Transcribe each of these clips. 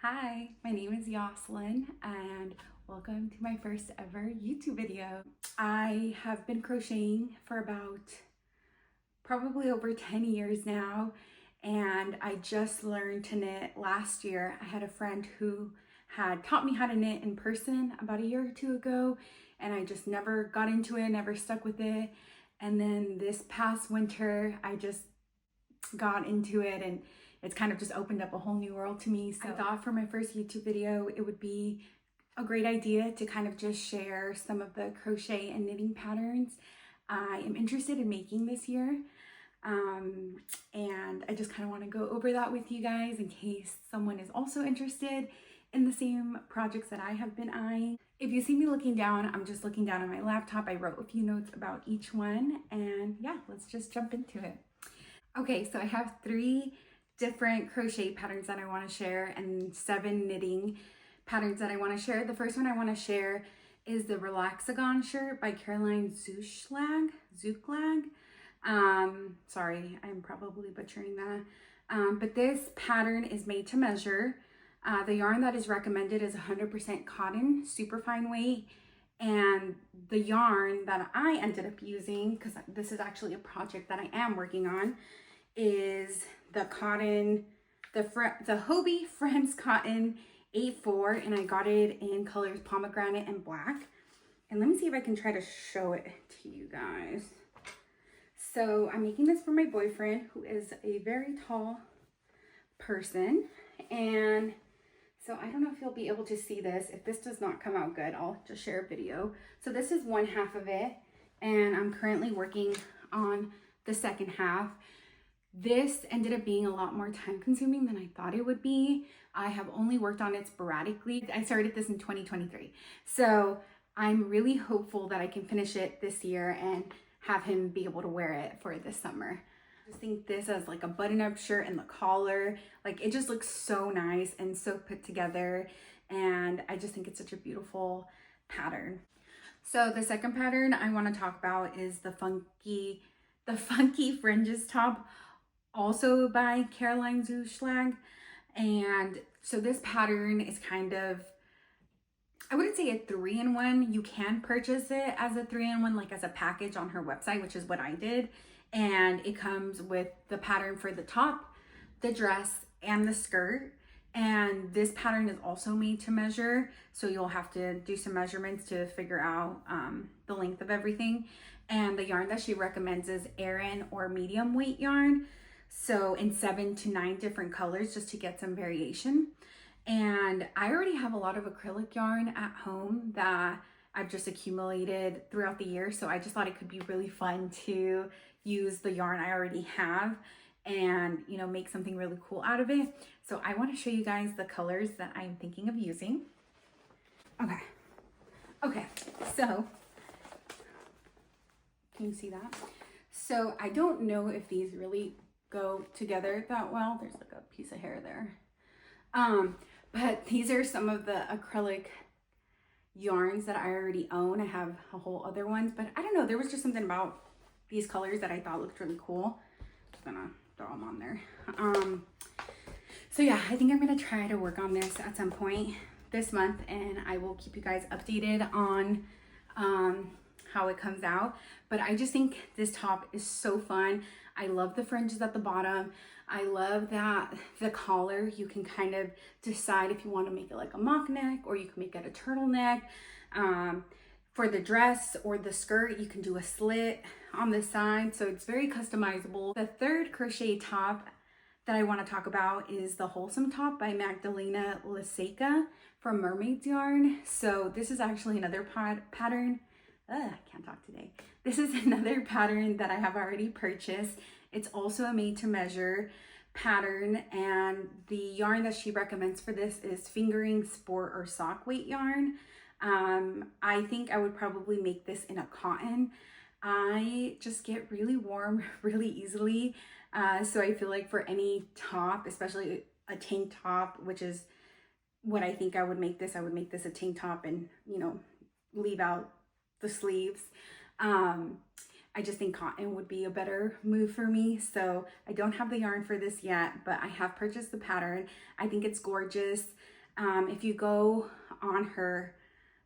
Hi, my name is Yoselin and welcome to my first ever YouTube video. I have been crocheting for about probably over 10 years now, and I just learned to knit last year. I had a friend who had taught me how to knit in person about a year or two ago, and I just never got into it, never stuck with it. And then this past winter, I just got into it, and it's kind of just opened up a whole new world to me. So I thought for my first YouTube video, it would be a great idea to kind of just share some of the crochet and knitting patterns I am interested in making this year. And I just kind of want to go over that with you guys in case someone is also interested in the same projects that I have been eyeing. If you see me looking down, I'm just looking down on my laptop. I wrote a few notes about each one, and yeah, let's just jump into it. Okay, so I have 3 different crochet patterns that I want to share and 7 knitting patterns that I want to share. The first one I want to share is the Relaxagon Shirt by Zuchlag. Sorry, I'm probably butchering that. But this pattern is made to measure. The yarn that is recommended is 100% cotton, super fine weight. And the yarn that I ended up using, because this is actually a project that I am working on, is the cotton, the Hobie Friends Cotton 8/4, and I got it in colors pomegranate and black. And let me see if I can try to show it to you guys. So I'm making this for my boyfriend, who is a very tall person, and so I don't know if you'll be able to see this. If this does not come out good, I'll just share a video. So this is one half of it, and I'm currently working on the second half. This ended up being a lot more time consuming than I thought it would be. I have only worked on it sporadically. I started this in 2023. So I'm really hopeful that I can finish it this year and have him be able to wear it for this summer. I just think this as like a button-up shirt and the collar, like it just looks so nice and so put together, and I just think it's such a beautiful pattern. So the second pattern I want to talk about is the funky Fringes top, also by Zuchlag. And so this pattern is kind of, I wouldn't say a 3-in-1. You can purchase it as a 3-in-1, like as a package on her website, which is what I did. And it comes with the pattern for the top, the dress, and the skirt. And this pattern is also made to measure, so you'll have to do some measurements to figure out the length of everything. And the yarn that she recommends is Aran or medium weight yarn, so in 7 to 9 different colors, just to get some variation. And I already have a lot of acrylic yarn at home that I've just accumulated throughout the year, so I just thought it could be really fun to use the yarn I already have and, you know, make something really cool out of it. So I want to show you guys the colors that I'm thinking of using. Okay, so can you see that? So I don't know if these really go together that well. There's like a piece of hair there. But these are some of the acrylic yarns that I already own. I have a whole other ones, but I don't know, there was just something about these colors that I thought looked really cool. Just gonna throw them on there. So yeah, I think I'm gonna try to work on this at some point this month, and I will keep you guys updated on how it comes out. But I just think this top is so fun. I love the fringes at the bottom. I love that the collar, you can kind of decide if you want to make it like a mock neck, or you can make it a turtleneck. For the dress or the skirt, you can do a slit on the side, so it's very customizable. The third crochet top that I want to talk about is the HOLEsome top by Magdalena Lisiecka from Mermaid's Yarn. So this is actually another pattern. I can't talk today. This is another pattern that I have already purchased. It's also a made to measure pattern, and the yarn that she recommends for this is fingering sport or sock weight yarn. I think I would probably make this in a cotton. I just get really warm really easily, so I feel like for any top, especially a tank top, which is what I think I would make this a tank top and, you know, leave out the sleeves. I just think cotton would be a better move for me. So I don't have the yarn for this yet, but I have purchased the pattern. I think it's gorgeous. If you go on her,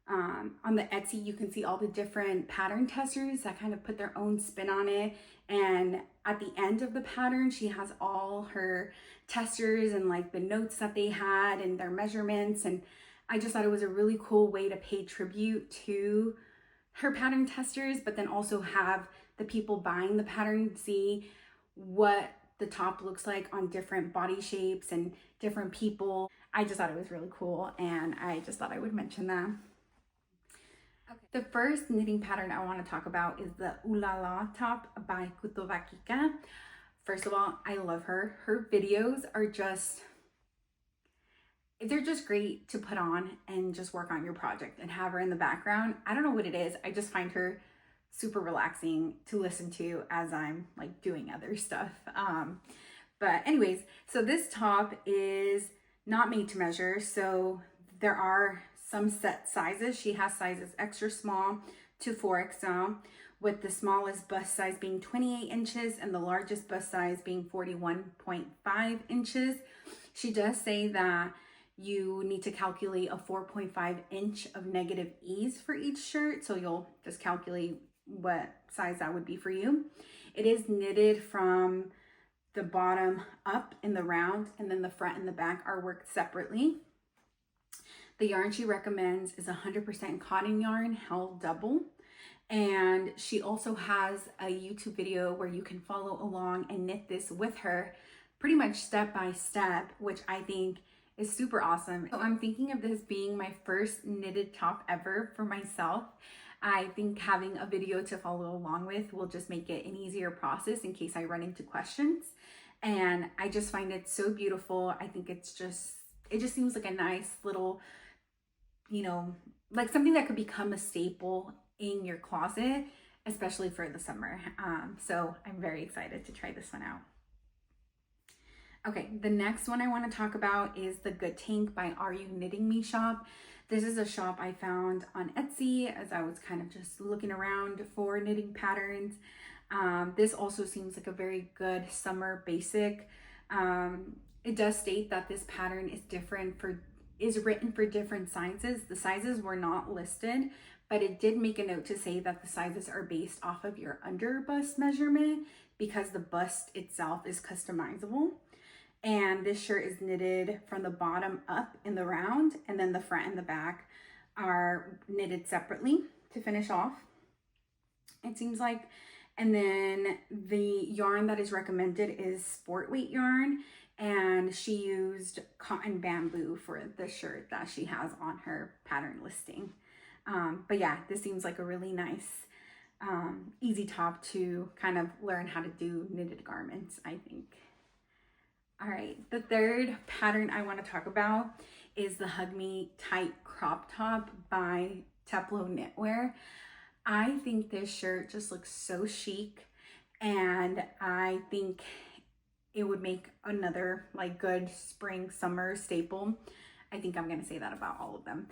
on the Etsy, you can see all the different pattern testers that kind of put their own spin on it. And at the end of the pattern, she has all her testers and like the notes that they had and their measurements. And I just thought it was a really cool way to pay tribute to her pattern testers, but then also have the people buying the pattern see what the top looks like on different body shapes and different people. I just thought it was really cool, and I just thought I would mention that. Okay. The first knitting pattern I want to talk about is the Ooh La La top by Kutovakika. First of all, I love her. Her videos are just, they're just great to put on and just work on your project and have her in the background. I don't know what it is. I just find her super relaxing to listen to as I'm like doing other stuff. But anyways, so this top is not made to measure. So there are some set sizes. She has sizes extra small to 4XL, with the smallest bust size being 28 inches and the largest bust size being 41.5 inches. She does say that you need to calculate a 4.5 inch of negative ease for each shirt. So you'll just calculate what size that would be for you. It is knitted from the bottom up in the round, and then the front and the back are worked separately. The yarn she recommends is 100% cotton yarn, held double. And she also has a YouTube video where you can follow along and knit this with her pretty much step by step, which I think is super awesome. So I'm thinking of this being my first knitted top ever for myself. I think having a video to follow along with will just make it an easier process in case I run into questions. And I just find it so beautiful. I think it just seems like a nice little, you know, like something that could become a staple in your closet, especially for the summer. So I'm very excited to try this one out. Okay, the next one I want to talk about is the Good Tank by areyouknittingmeShop. This is a shop I found on Etsy as I was kind of just looking around for knitting patterns. This also seems like a very good summer basic. It does state that this pattern is written for different sizes. The sizes were not listed, but it did make a note to say that the sizes are based off of your under bust measurement because the bust itself is customizable. And this shirt is knitted from the bottom up in the round, and then the front and the back are knitted separately to finish off, it seems like. And then the yarn that is recommended is sport weight yarn, and she used cotton bamboo for the shirt that she has on her pattern listing. But yeah, this seems like a really nice, easy top to kind of learn how to do knitted garments, I think. All right, the third pattern I want to talk about is the Hug Me Tight crop top by TeploKnitwear. I think this shirt just looks so chic, and I think it would make another like good spring summer staple. I think I'm going to say that about all of them.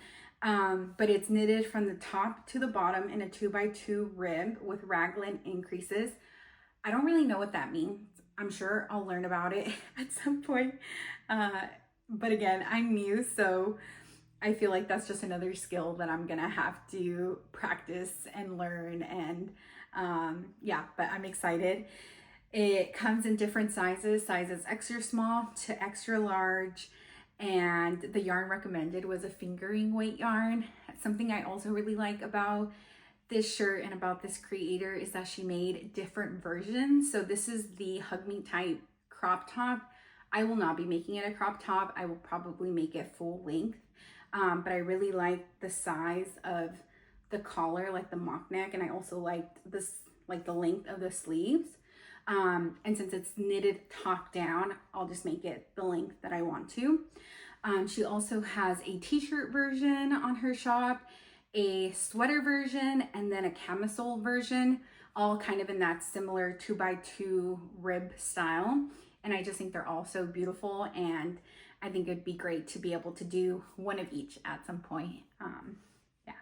But it's knitted from the top to the bottom in a 2x2 rib with raglan increases. I don't really know what that means. I'm sure I'll learn about it at some point. But again, I'm new, so I feel like that's just another skill that I'm gonna have to practice and learn. And yeah, but I'm excited. It comes in different sizes extra small to extra large. And the yarn recommended was a fingering weight yarn. Something I also really like about this shirt and about this creator is that she made different versions. So this is the Hug Me Tight crop top. I will not be making it a crop top. I will probably make it full length. But I really like the size of the collar, like the mock neck, and I also liked this, like the length of the sleeves. And since it's knitted top down, I'll just make it the length that I want to. She also has a t-shirt version on her shop, a sweater version, and then a camisole version, all kind of in that similar 2x2 rib style. And I just think they're all so beautiful, and I think it'd be great to be able to do one of each at some point. Yeah.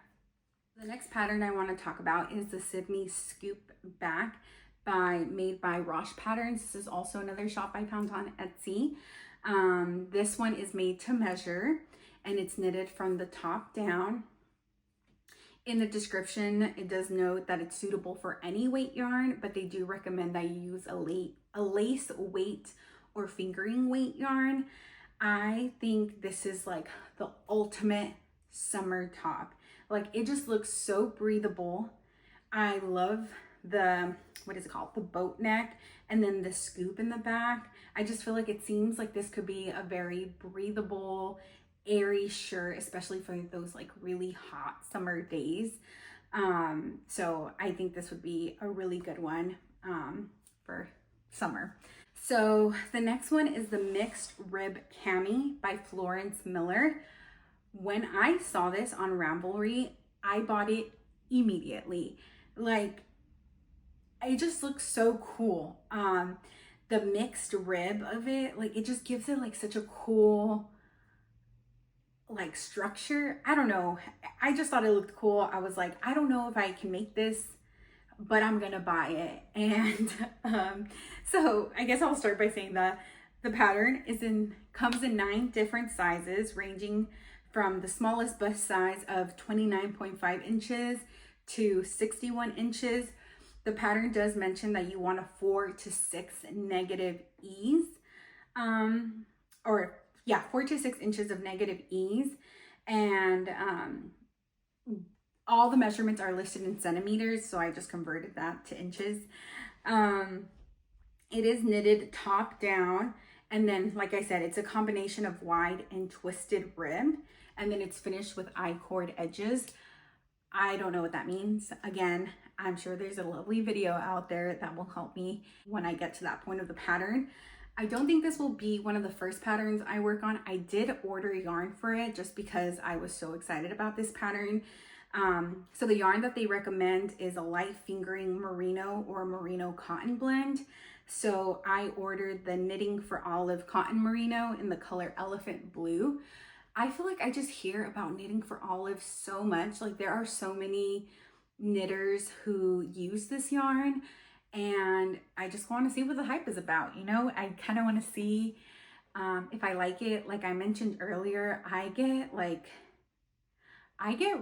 The next pattern I want to talk about is the Sydney Scoop Back by Made by Rosh-Patterns. This is also another shop I found on Etsy. This one is made to measure and it's knitted from the top down. In the description, it does note that it's suitable for any weight yarn, but they do recommend that you use a lace weight or fingering weight yarn. I think this is like the ultimate summer top. Like, it just looks so breathable. I love the, what is it called? The boat neck and then the scoop in the back. I just feel like it seems like this could be a very breathable, airy shirt, especially for those like really hot summer days. So I think this would be a really good one for summer. So the next one is the Mixed Rib Cami by Florence Miller. When I saw this on Ravelry, I bought it immediately. Like, it just looks so cool. The mixed rib of it, like, it just gives it like such a cool like structure. I don't know. I just thought it looked cool. I was like, I don't know if I can make this, but I'm gonna buy it. And so I guess I'll start by saying that the pattern comes in 9 different sizes, ranging from the smallest bust size of 29.5 inches to 61 inches. The pattern does mention that you want a 4 to 6 negative ease, 4 to 6 inches of negative ease. And all the measurements are listed in centimeters, so I just converted that to inches. It is knitted top down, and then, like I said, it's a combination of wide and twisted rib, and then it's finished with I-cord edges. I don't know what that means. Again, I'm sure there's a lovely video out there that will help me when I get to that point of the pattern. I don't think this will be one of the first patterns I work on. I did order yarn for it just because I was so excited about this pattern. So the yarn that they recommend is a light fingering merino or merino cotton blend. So I ordered the Knitting for Olive cotton merino in the color Elephant Blue. I feel like I just hear about Knitting for Olive so much. Like, there are so many knitters who use this yarn, and I just want to see what the hype is about. You know, I kind of want to see if I like it. Like I mentioned earlier, I get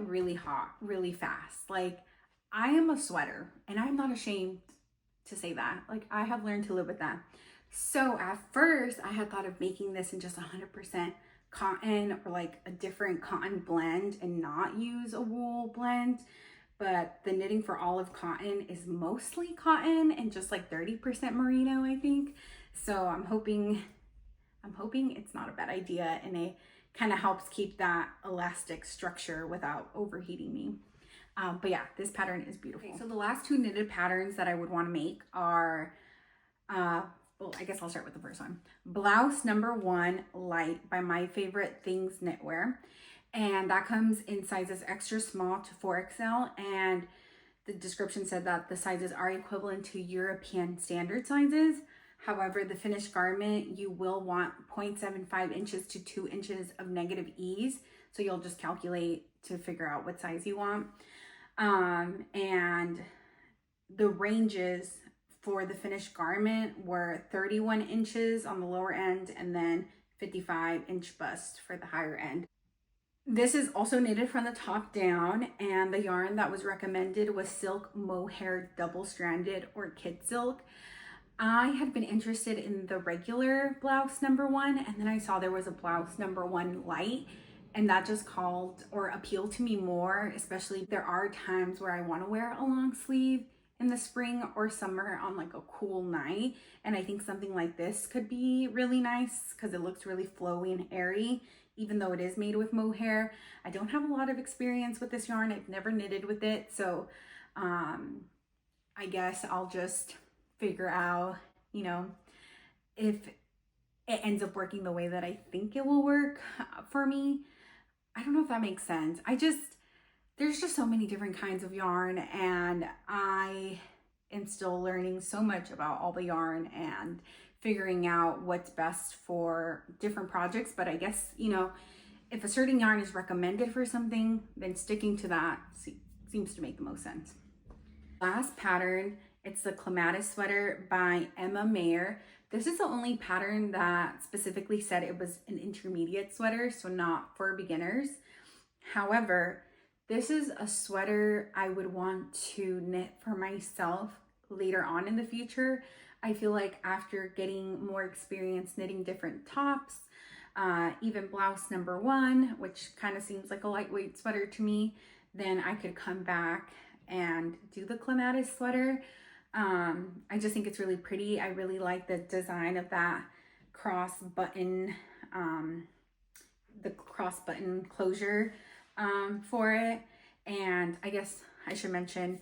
really hot really fast. Like, I am a sweater, and I'm not ashamed to say that. Like, I have learned to live with that. So at first I had thought of making this in just 100% cotton or like a different cotton blend and not use a wool blend, but the Knitting for Olive cotton is mostly cotton and just like 30% merino, I think. So I'm hoping it's not a bad idea, and it kind of helps keep that elastic structure without overheating me. But yeah, this pattern is beautiful. Okay, so the last 2 knitted patterns that I would want to make are well, I guess I'll start with the first one. Blouse No. 1 Light by My Favorite Things Knitwear. And that comes in sizes extra small to 4XL. And the description said that the sizes are equivalent to European standard sizes. However, the finished garment, you will want 0.75 inches to 2 inches of negative ease. So you'll just calculate to figure out what size you want. And the ranges for the finished garment were 31 inches on the lower end and then 55-inch bust for the higher end. This is also knitted from the top down, and the yarn that was recommended was silk mohair double-stranded or kid silk. I had been interested in the regular Blouse No. 1, and then I saw there was a Blouse No. 1 Light, and that just called or appealed to me more, especially there are times where I want to wear a long sleeve in the spring or summer on like a cool night, and I think something like this could be really nice because it looks really flowy and airy, even though it is made with mohair. I don't have a lot of experience with this yarn. I've never knitted with it, so I guess I'll just figure out, you know, if it ends up working the way that I think it will work for me. I don't know if that makes sense. There's just so many different kinds of yarn, and I am still learning so much about all the yarn and figuring out what's best for different projects. But I guess, you know, if a certain yarn is recommended for something, then sticking to that seems to make the most sense. Last pattern, it's the Clematis Sweater by Maier. This is the only pattern that specifically said it was an intermediate sweater, so not for beginners. However, this is a sweater I would want to knit for myself later on in the future. I feel like after getting more experience knitting different tops, even blouse number 1, which kind of seems like a lightweight sweater to me, then I could come back and do the Clematis sweater. I just think it's really pretty. I really like the design of that cross button, the cross button closure for it. And I guess I should mention,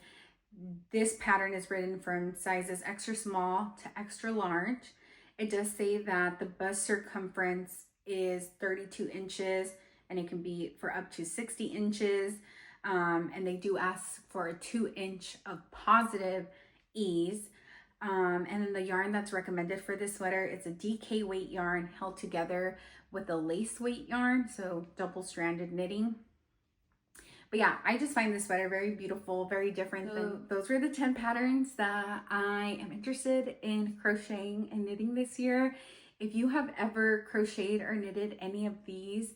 this pattern is written from sizes extra small to extra large. It does say that the bust circumference is 32 inches and it can be for up to 60 inches. And they do ask for a 2-inch of positive ease. And then the yarn that's recommended for this sweater is a DK weight yarn held together with a lace weight yarn, so double stranded knitting. But yeah, I just find this sweater very beautiful, very different. Those were the 10 patterns that I am interested in crocheting and knitting this year. If you have ever crocheted or knitted any of these,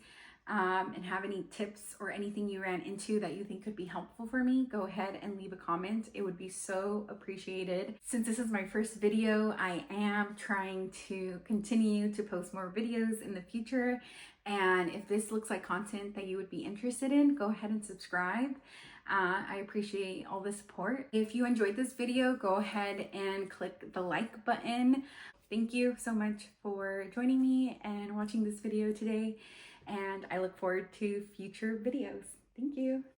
and have any tips or anything you ran into that you think could be helpful for me, go ahead and leave a comment. It would be so appreciated. Since this is my first video, I am trying to continue to post more videos in the future. And if this looks like content that you would be interested in, go ahead and subscribe. I appreciate all the support. If you enjoyed this video, go ahead and click the like button. Thank you so much for joining me and watching this video today. And I look forward to future videos. Thank you.